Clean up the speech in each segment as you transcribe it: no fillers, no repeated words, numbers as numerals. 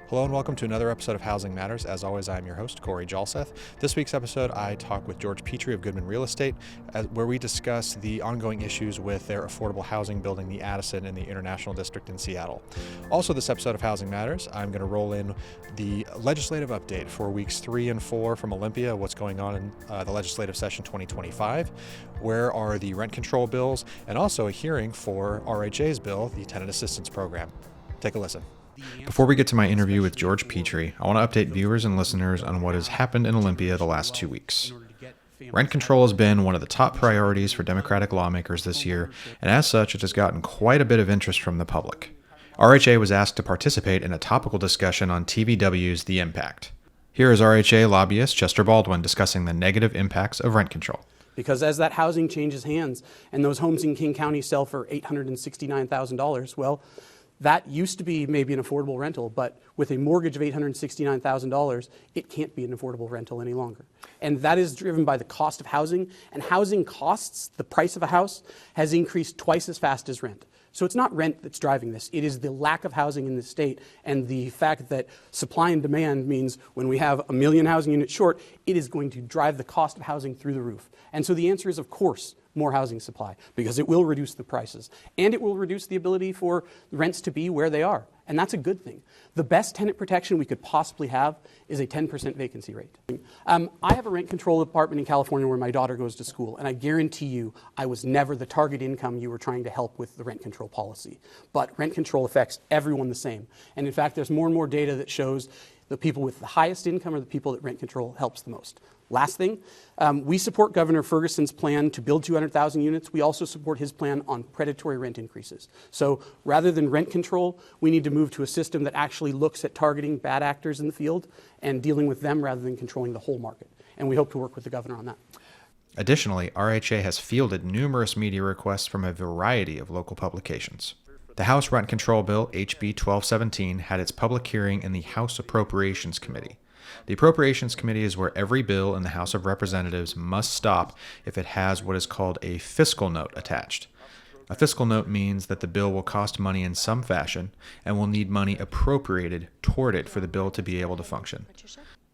Hello and welcome to another episode of Housing Matters. As always, I am your host, Corey Jalseth. This week's episode, I talk with George Petrie of Goodman Real Estate, where we discuss the ongoing issues with their affordable housing building, the Addison in the International District in Seattle. Also, this episode of Housing Matters, I'm going to roll in the legislative update for weeks 3 and 4 from Olympia, what's going on in the legislative session 2025, where are the rent control bills, and also a hearing for RHA's bill, the Tenant Assistance Program. Take a listen. Before we get to my interview with George Petrie, I want to update viewers and listeners on what has happened in Olympia the last 2 weeks. Rent control has been one of the top priorities for Democratic lawmakers this year, and as such, it has gotten quite a bit of interest from the public. RHA was asked to participate in a topical discussion on TVW's The Impact. Here is RHA lobbyist Chester Baldwin discussing the negative impacts of rent control. Because as that housing changes hands and those homes in King County sell for $869,000, well, that used to be maybe an affordable rental, but with a mortgage of $869,000, it can't be an affordable rental any longer. And that is driven by the cost of housing, and housing costs, the price of a house, has increased twice as fast as rent. So it's not rent that's driving this. It is the lack of housing in the state and the fact that supply and demand means when we have 1 million housing units short, it is going to drive the cost of housing through the roof. And so the answer is, of course, more housing supply, because it will reduce the prices and it will reduce the ability for rents to be where they are. And that's a good thing. The best tenant protection we could possibly have is a 10% vacancy rate. I have a rent control apartment in California where my daughter goes to school, and I guarantee you I was never the target income you were trying to help with the rent control policy. But rent control affects everyone the same. And in fact, there's more and more data that shows the people with the highest income are the people that rent control helps the most. Last thing, we support Governor Ferguson's plan to build 200,000 units. We also support his plan on predatory rent increases. So rather than rent control, we need to move to a system that actually looks at targeting bad actors in the field and dealing with them rather than controlling the whole market. And we hope to work with the governor on that. Additionally, RHA has fielded numerous media requests from a variety of local publications. The House Rent Control Bill, HB 1217, had its public hearing in the House Appropriations Committee. The Appropriations Committee is where every bill in the House of Representatives must stop if it has what is called a fiscal note attached. A fiscal note means that the bill will cost money in some fashion and will need money appropriated toward it for the bill to be able to function.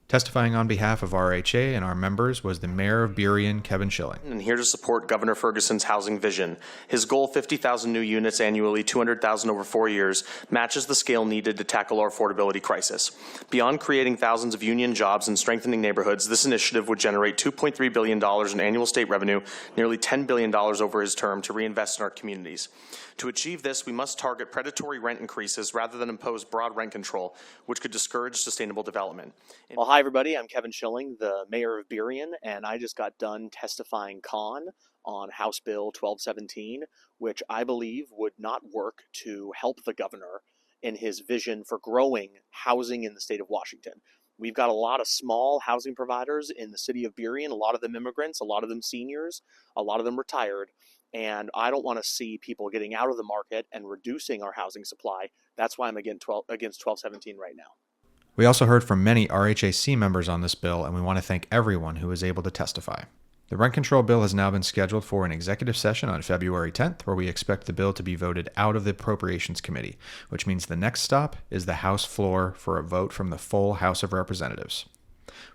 Testifying on behalf of RHA and our members was the Mayor of Burien, Kevin Schilling. And here to support Governor Ferguson's housing vision. His goal, 50,000 new units annually, 200,000 over 4 years, matches the scale needed to tackle our affordability crisis. Beyond creating thousands of union jobs and strengthening neighborhoods, this initiative would generate $2.3 billion in annual state revenue, nearly $10 billion over his term, to reinvest in our communities. To achieve this, we must target predatory rent increases rather than impose broad rent control, which could discourage sustainable development. Well, hi, everybody. I'm Kevin Schilling, the mayor of Burien, and I just got done testifying on House Bill 1217, which I believe would not work to help the governor in his vision for growing housing in the state of Washington. We've got a lot of small housing providers in the city of Burien, a lot of them immigrants, a lot of them seniors, a lot of them retired. And I don't want to see people getting out of the market and reducing our housing supply. That's why I'm against 1217 right now. We also heard from many RHAC members on this bill, and we want to thank everyone who was able to testify. The rent control bill has now been scheduled for an executive session on February 10th, where we expect the bill to be voted out of the Appropriations Committee, which means the next stop is the House floor for a vote from the full House of Representatives.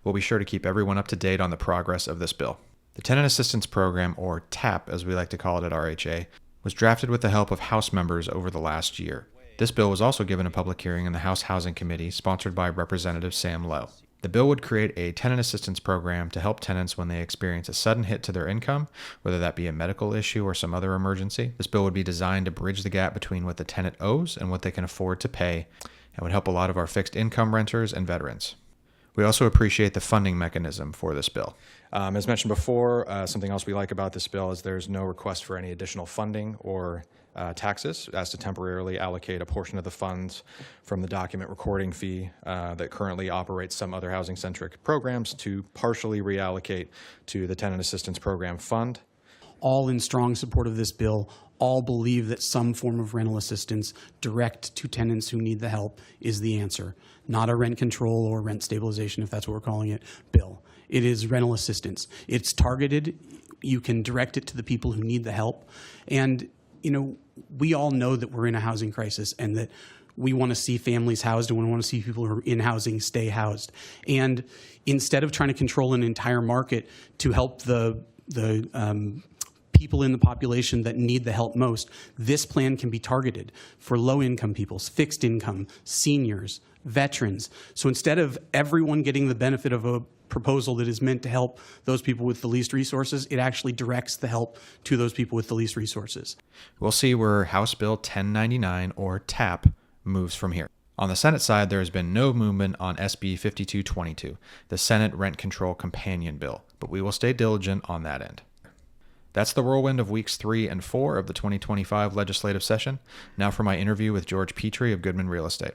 We'll be sure to keep everyone up to date on the progress of this bill. The Tenant Assistance Program, or TAP as we like to call it at RHA, was drafted with the help of House members over the last year. This bill was also given a public hearing in the House Housing Committee, sponsored by Representative Sam Lowe. The bill would create a tenant assistance program to help tenants when they experience a sudden hit to their income, whether that be a medical issue or some other emergency. This bill would be designed to bridge the gap between what the tenant owes and what they can afford to pay, and would help a lot of our fixed income renters and veterans. We also appreciate the funding mechanism for this bill. As mentioned before, something else we like about this bill is there's no request for any additional funding or taxes as to temporarily allocate a portion of the funds from the document recording fee that currently operates some other housing-centric programs to partially reallocate to the Tenant Assistance Program fund. All in strong support of this bill, all believe that some form of rental assistance direct to tenants who need the help is the answer, not a rent control or rent stabilization, if that's what we're calling it, bill. It is rental assistance. It's targeted. You can direct it to the people who need the help. And, you know, we all know that we're in a housing crisis and that we want to see families housed and we want to see people who are in housing stay housed. And instead of trying to control an entire market to help the people in the population that need the help most, this plan can be targeted for low-income people, fixed income, seniors, veterans. So instead of everyone getting the benefit of a proposal that is meant to help those people with the least resources, it actually directs the help to those people with the least resources. We'll see where House Bill 1099, or TAP, moves from here. On the Senate side, there has been no movement on SB 5222, the Senate Rent Control Companion Bill, but we will stay diligent on that end. That's the whirlwind of weeks 3 and 4 of the 2025 legislative session. Now for my interview with George Petrie of Goodman Real Estate.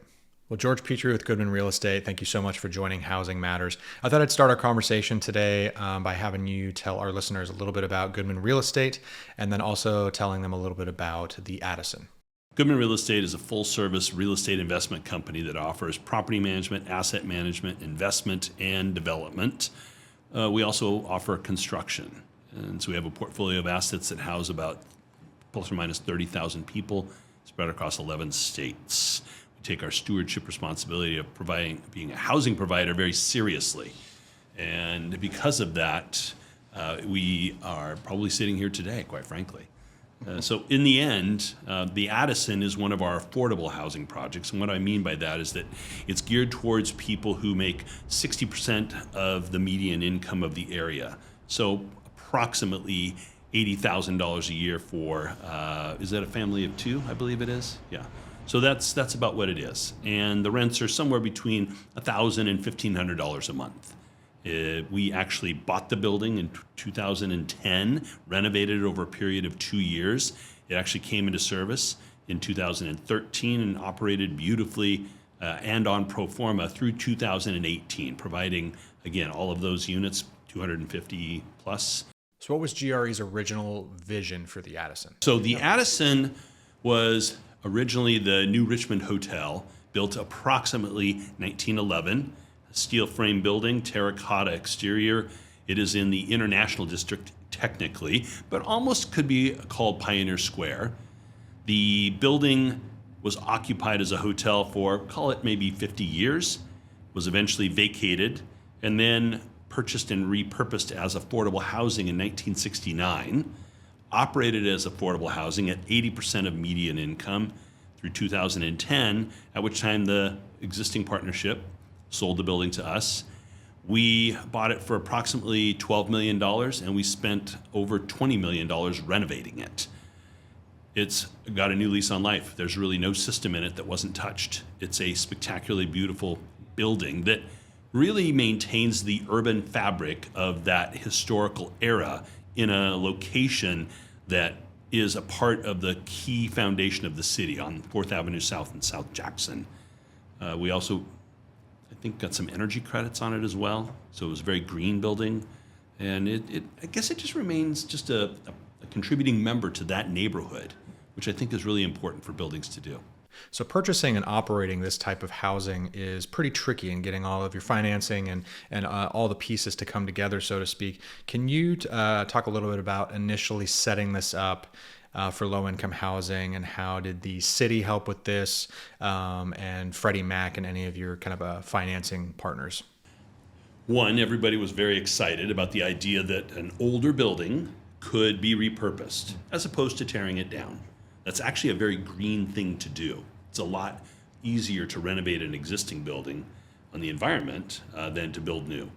Well, George Petrie with Goodman Real Estate, thank you so much for joining Housing Matters. I thought I'd start our conversation today by having you tell our listeners a little bit about Goodman Real Estate and then also telling them a little bit about the Addison. Goodman Real Estate is a full-service real estate investment company that offers property management, asset management, investment, and development. We also offer construction. And so we have a portfolio of assets that house about plus or minus 30,000 people spread across 11 states. We take our stewardship responsibility of being a housing provider very seriously. And because of that, we are probably sitting here today, quite frankly. So in the end, the Addison is one of our affordable housing projects. And what I mean by that is that it's geared towards people who make 60% of the median income of the area. So approximately $80,000 a year for, is that a family of 2, I believe it is? Yeah. So that's about what it is. And the rents are somewhere between $1,000 and $1,500 a month. We actually bought the building in 2010, renovated it over a period of 2 years. It actually came into service in 2013 and operated beautifully and on pro forma through 2018, providing, again, all of those units, 250 plus. So what was GRE's original vision for the Addison? So the Addison was originally the New Richmond Hotel, built approximately 1911. Steel frame building, terracotta exterior. It is in the International District technically, but almost could be called Pioneer Square. The building was occupied as a hotel for, call it maybe 50 years, was eventually vacated, and then purchased and repurposed as affordable housing in 1969, operated as affordable housing at 80% of median income through 2010, at which time the existing partnership sold the building to us. We bought it for approximately $12 million, and we spent over $20 million renovating it. It's got a new lease on life. There's really no system in it that wasn't touched. It's a spectacularly beautiful building that really maintains the urban fabric of that historical era in a location that is a part of the key foundation of the city on 4th Avenue South and South Jackson. We also, I think, got some energy credits on it as well. So it was a very green building. And I guess it just remains just a contributing member to that neighborhood, which I think is really important for buildings to do. So purchasing and operating this type of housing is pretty tricky in getting all of your financing and all the pieces to come together, so to speak. Can you talk a little bit about initially setting this up for low-income housing, and how did the city help with this, and Freddie Mac and any of your kind of financing partners? One, everybody was very excited about the idea that an older building could be repurposed as opposed to tearing it down. That's actually a very green thing to do. It's a lot easier to renovate an existing building on the environment than to build new.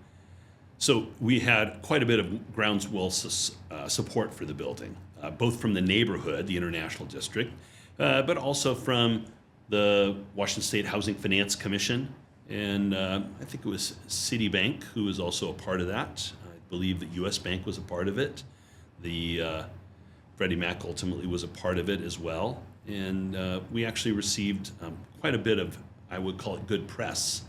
So we had quite a bit of groundswell support for the building, both from the neighborhood, the International District, but also from the Washington State Housing Finance Commission. And I think it was Citibank who was also a part of that. I believe that US Bank was a part of it. The Freddie Mac ultimately was a part of it as well. And we actually received quite a bit of, I would call it, good press,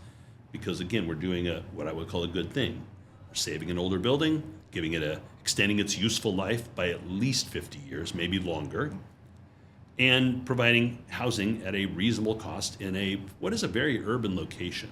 because again, we're doing what I would call a good thing. We're saving an older building, extending its useful life by at least 50 years, maybe longer, and providing housing at a reasonable cost in what is a very urban location.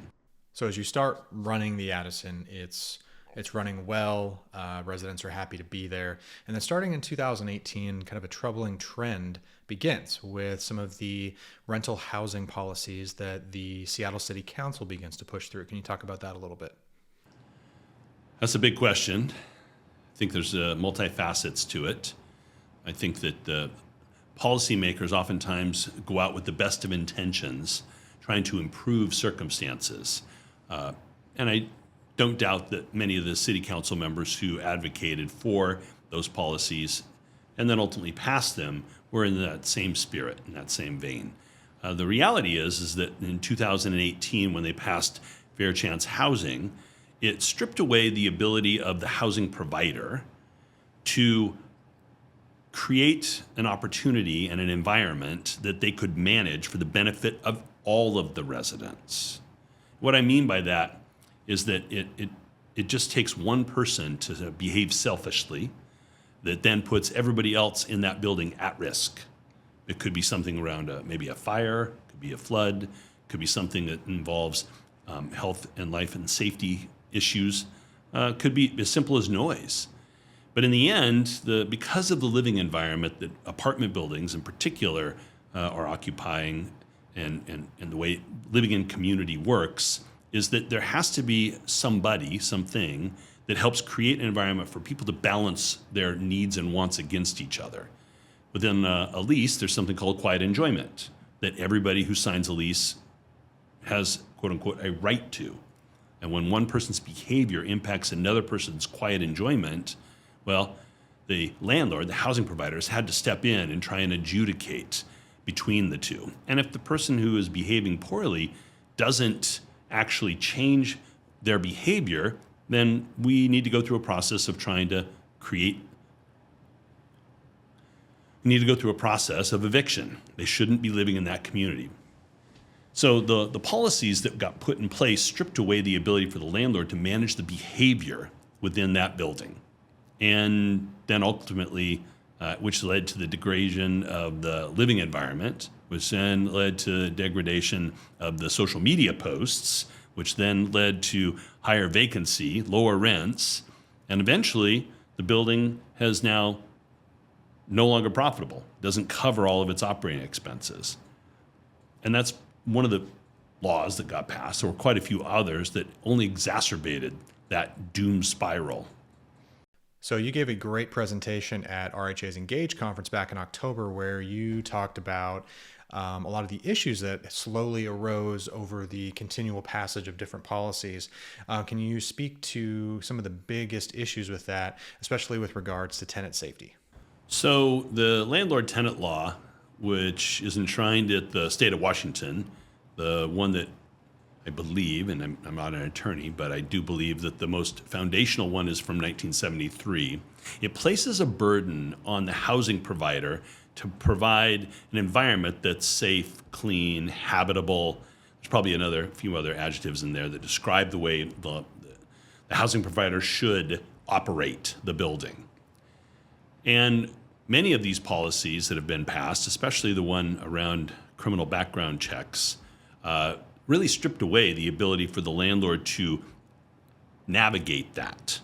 So as you start running the Addison, it's It's running well. Residents are happy to be there. And then starting in 2018, kind of a troubling trend begins with some of the rental housing policies that the Seattle City Council begins to push through. Can you talk about that a little bit? That's a big question. I think there's multifacets to it. I think that the policymakers oftentimes go out with the best of intentions, trying to improve circumstances. And I don't doubt that many of the city council members who advocated for those policies and then ultimately passed them were in that same spirit, in that same vein. The reality is that in 2018, when they passed Fair Chance Housing, it stripped away the ability of the housing provider to create an opportunity and an environment that they could manage for the benefit of all of the residents. What I mean by that is that it just takes one person to behave selfishly that then puts everybody else in that building at risk. It could be something around maybe a fire, could be a flood, could be something that involves health and life and safety issues, could be as simple as noise. But in the end, because of the living environment that apartment buildings in particular are occupying and the way living in community works, is that there has to be somebody, something, that helps create an environment for people to balance their needs and wants against each other. Within a lease, there's something called quiet enjoyment, that everybody who signs a lease has, quote unquote, a right to. And when one person's behavior impacts another person's quiet enjoyment, well, the landlord, the housing provider, has had to step in and try and adjudicate between the two. And if the person who is behaving poorly doesn't actually change their behavior, then we need to go through a process of trying to we need to go through a process of eviction. They shouldn't be living in that community. So the policies that got put in place stripped away the ability for the landlord to manage the behavior within that building. And then ultimately, which led to the degradation of the living environment, which then led to degradation of the social media posts, which then led to higher vacancy, lower rents, and eventually the building has now no longer profitable, doesn't cover all of its operating expenses. And that's one of the laws that got passed. There were quite a few others that only exacerbated that doom spiral. So you gave a great presentation at RHA's Engage conference back in October where you talked about a lot of the issues that slowly arose over the continual passage of different policies. Can you speak to some of the biggest issues with that, especially with regards to tenant safety? So the landlord-tenant law, which is enshrined at the state of Washington, the one that I believe, and I'm not an attorney, but I do believe that the most foundational one is from 1973. It places a burden on the housing provider to provide an environment that's safe, clean, habitable. There's probably a few other adjectives in there that describe the way the housing provider should operate the building. And many of these policies that have been passed, especially the one around criminal background checks, really stripped away the ability for the landlord to navigate that.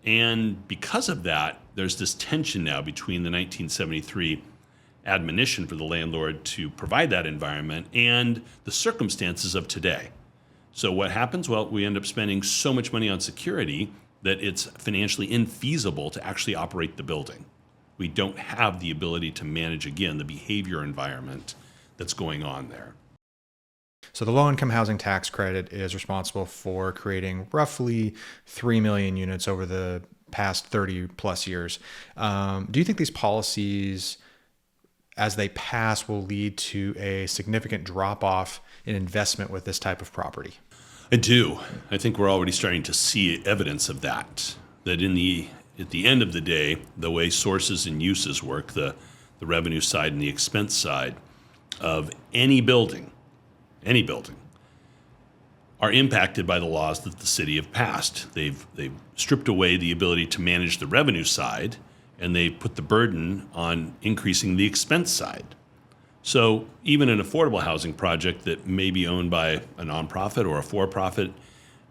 And because of that, there's this tension now between the 1973 admonition for the landlord to provide that environment and the circumstances of today. So what happens? Well, we end up spending so much money on security that it's financially infeasible to actually operate the building. We don't have the ability to manage, again, the behavior environment that's going on there. So the low-income housing tax credit is responsible for creating roughly 3 million units over the past 30 plus years. Do you think these policies, as they pass, will lead to a significant drop-off in investment with this type of property? I do. I think we're already starting to see evidence of that. That at the end of the day, the way sources and uses work, the revenue side and the expense side of any building, are impacted by the laws that the city have passed. They've stripped away the ability to manage the revenue side, and they put the burden on increasing the expense side. So even an affordable housing project that may be owned by a nonprofit or a for-profit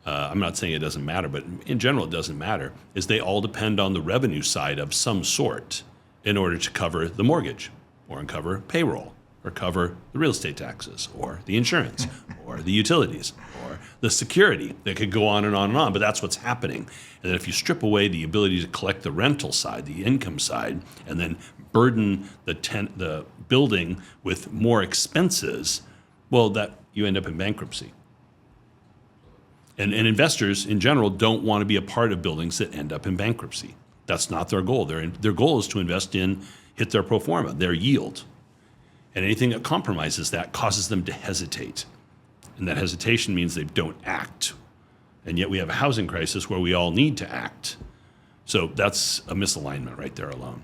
I'm not saying it doesn't matter, but in general it doesn't matter, is they all depend on the revenue side of some sort in order to cover the mortgage or cover payroll or cover the real estate taxes or the insurance or the utilities or the security. That could go on and on and on, but that's what's happening. And then if you strip away the ability to collect the rental side, the income side, and then burden the building with more expenses, well, that you end up in bankruptcy. And investors in general don't want to be a part of buildings that end up in bankruptcy. That's not their goal. Their goal is to invest in, hit their pro forma, their yield. And anything that compromises that causes them to hesitate. And that hesitation means they don't act. And yet we have a housing crisis where we all need to act. So that's a misalignment right there alone.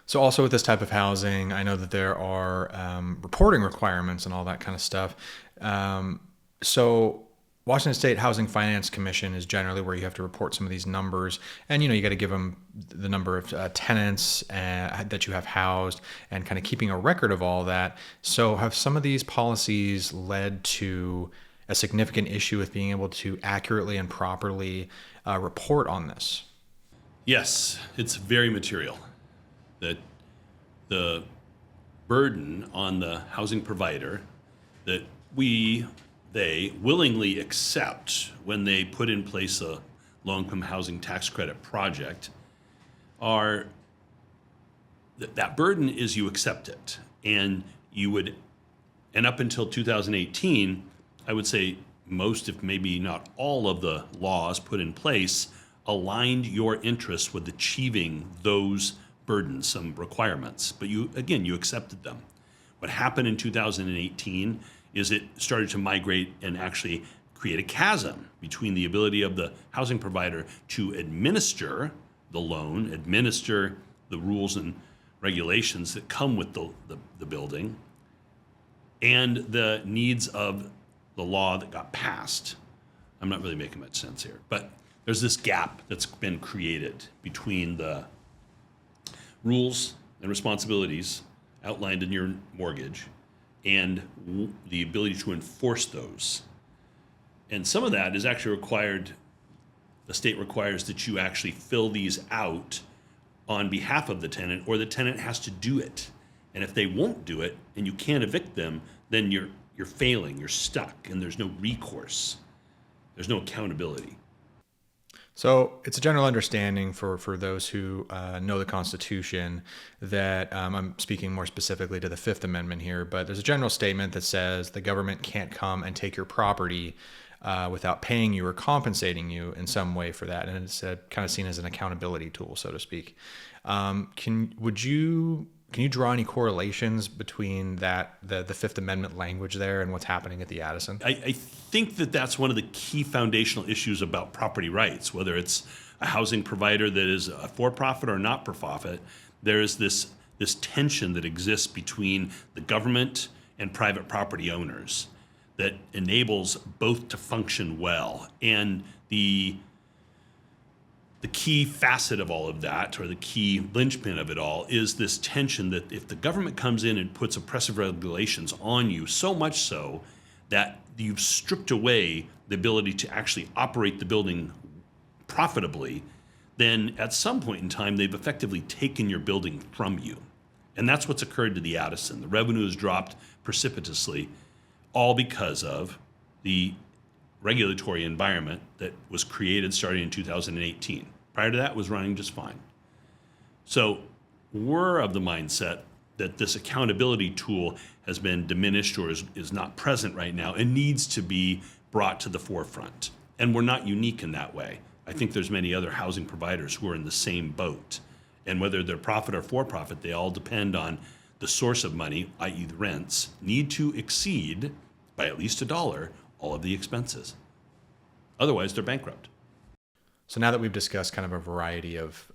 So also with this type of housing, I know that there are reporting requirements and all that kind of stuff. So Washington State Housing Finance Commission is generally where you have to report some of these numbers, and you got to give them the number of tenants that you have housed, and kind of keeping a record of all that. So have some of these policies led to a significant issue with being able to accurately and properly report on this? Yes, it's very material. That the burden on the housing provider that they willingly accept when they put in place a low-income housing tax credit project are that burden is you accept it. And you would, and up until 2018, I would say most, if maybe not all, of the laws put in place aligned your interests with achieving those burdensome requirements. But you accepted them. What happened in 2018 is it started to migrate and actually create a chasm between the ability of the housing provider to administer the loan, administer the rules and regulations that come with the building, and the needs of the law that got passed. I'm not really making much sense here, but there's this gap that's been created between the rules and responsibilities outlined in your mortgage and the ability to enforce those. And some of that is actually required, the state requires that you actually fill these out on behalf of the tenant, or the tenant has to do it. And if they won't do it and you can't evict them, then you're failing, you're stuck, and there's no recourse. There's no accountability. So it's a general understanding for those who know the Constitution that I'm speaking more specifically to the Fifth Amendment here, but there's a general statement that says the government can't come and take your property without paying you or compensating you in some way for that. And it's kind of seen as an accountability tool, so to speak. Can you draw any correlations between that, the Fifth Amendment language there, and what's happening at the Addison? I think that's one of the key foundational issues about property rights, whether it's a housing provider that is a for-profit or not-for-profit. There is this tension that exists between the government and private property owners that enables both to function well. And the key facet of all of that, or the key linchpin of it all, is this tension that if the government comes in and puts oppressive regulations on you, so much so that you've stripped away the ability to actually operate the building profitably, then at some point in time, they've effectively taken your building from you. And that's what's occurred to the Addison. The revenue has dropped precipitously, all because of the regulatory environment that was created starting in 2018. Prior to that, it was running just fine. So we're of the mindset that this accountability tool has been diminished or is not present right now and needs to be brought to the forefront. And we're not unique in that way. I think there's many other housing providers who are in the same boat. And whether they're profit or for-profit, they all depend on the source of money, i.e. the rents, need to exceed by at least $1 all of the expenses. Otherwise, they're bankrupt. So now that we've discussed kind of a variety of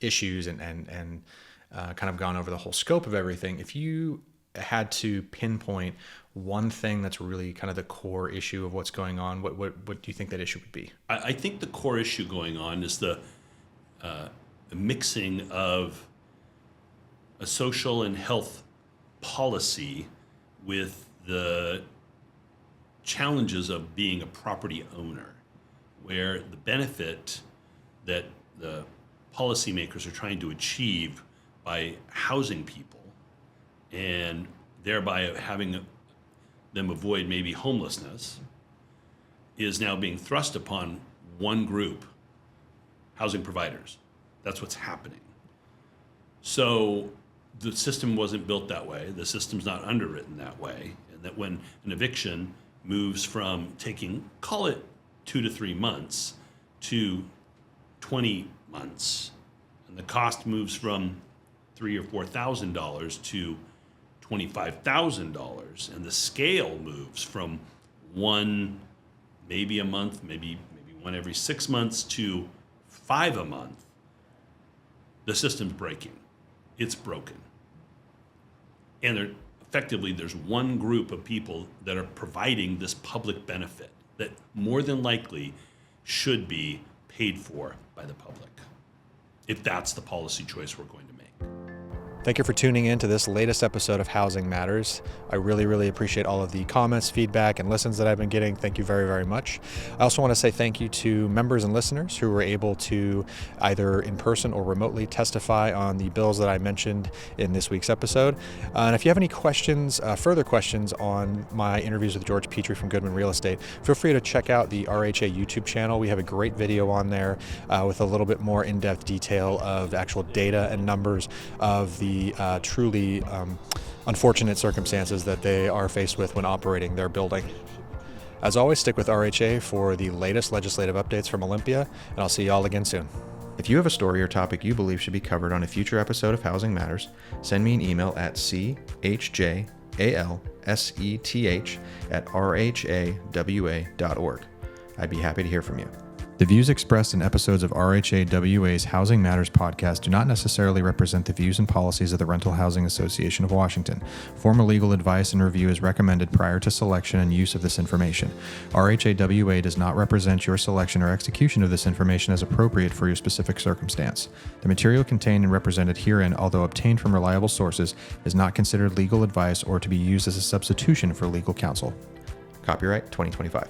issues and kind of gone over the whole scope of everything, if you had to pinpoint one thing that's really kind of the core issue of what's going on, what do you think that issue would be? I think the core issue going on is the mixing of a social and health policy with the challenges of being a property owner. where the benefit that the policymakers are trying to achieve by housing people and thereby having them avoid maybe homelessness is now being thrust upon one group, housing providers. That's what's happening. So the system wasn't built that way. The system's not underwritten that way. And that when an eviction moves from taking, call it 2 to 3 months, to 20 months, and the cost moves from $3,000 or $4,000 to $25,000, and the scale moves from one maybe a month, maybe one every 6 months, to 5 a month, the system's breaking. It's broken. And effectively, there's one group of people that are providing this public benefit that more than likely should be paid for by the public, if that's the policy choice we're going to make. Thank you for tuning in to this latest episode of Housing Matters. I really appreciate all of the comments, feedback, and listens that I've been getting. Thank you very much. I also want to say thank you to members and listeners who were able to either in person or remotely testify on the bills that I mentioned in this week's episode. And if you have any questions, further questions on my interviews with George Petrie from Goodman Real Estate, feel free to check out the RHA YouTube channel. We have a great video on there with a little bit more in-depth detail of actual data and numbers of the truly unfortunate circumstances that they are faced with when operating their building. As always, stick with RHA for the latest legislative updates from Olympia, and I'll see you all again soon. If you have a story or topic you believe should be covered on a future episode of Housing Matters, send me an email at chjalseth@rhawa.org. I'd be happy to hear from you. The views expressed in episodes of RHAWA's Housing Matters podcast do not necessarily represent the views and policies of the Rental Housing Association of Washington. Formal legal advice and review is recommended prior to selection and use of this information. RHAWA does not represent your selection or execution of this information as appropriate for your specific circumstance. The material contained and represented herein, although obtained from reliable sources, is not considered legal advice or to be used as a substitution for legal counsel. Copyright 2025.